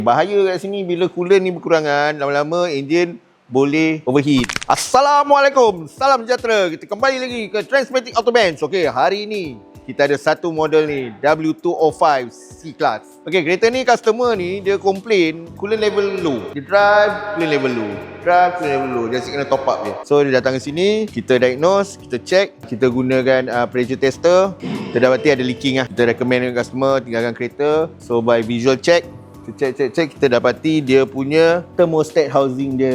Bahaya kat sini bila coolant ni berkurangan, lama-lama enjin boleh overheat. Assalamualaikum, salam sejahtera. Kita kembali lagi ke Transmatic Autobenz. Okey, hari ini kita ada satu model ni, W205 C-Class. Okey, kereta ni customer ni dia komplain coolant level low. Dia drive, coolant level low. Drive, coolant level low. Dia asyik kena top up je. So dia datang ke sini, kita diagnose, kita check, kita gunakan pressure tester. Kita dapati ada leaking lah. Kita recommend dengan customer tinggalkan kereta. So by visual check, kita check, kita dapati dia punya thermostat housing dia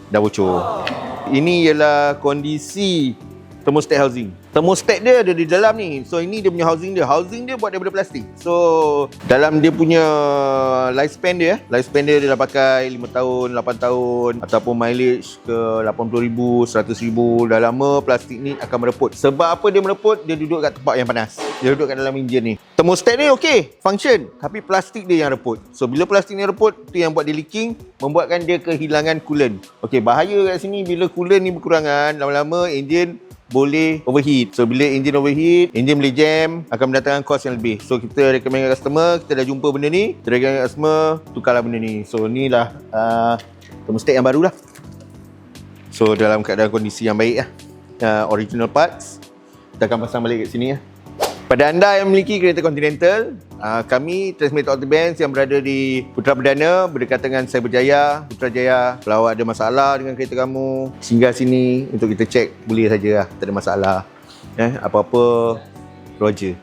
dah bocor. Ini ialah kondisi thermostat housing. Thermostat dia ada di dalam ni. So ini dia punya housing dia. Housing dia buat daripada plastik. So dalam dia punya lifespan dia dah pakai 5 tahun, 8 tahun ataupun mileage ke 80,000, 100,000. Dah lama plastik ni akan mereput. Sebab apa dia mereput? Dia duduk kat tempat yang panas. Dia duduk kat dalam enjin ni. Thermostat ni okey, function, tapi plastik dia yang reput. So bila plastik ni reput, tu yang buat dia leaking, membuatkan dia kehilangan coolant. Okey, bahaya kat sini bila coolant ni berkurangan, lama-lama enjin boleh overheat. So bila enjin overheat, enjin boleh jam, akan mendatangkan kos yang lebih. So kita recommend kat customer, kita dah jumpa benda ni, kita recommend kat customer, tukarlah benda ni. So ni lah thermostat yang baru lah. So dalam keadaan kondisi yang baik lah. Original parts. Kita akan pasang balik kat sini lah. Pada anda yang memiliki kereta Continental, kami Transmatic Autobenz yang berada di Putra Perdana berdekatan dengan Cyberjaya, Putrajaya. Kalau ada masalah dengan kereta kamu, singgah sini untuk kita cek, boleh saja lah, tak ada masalah. Apa-apa, Roger.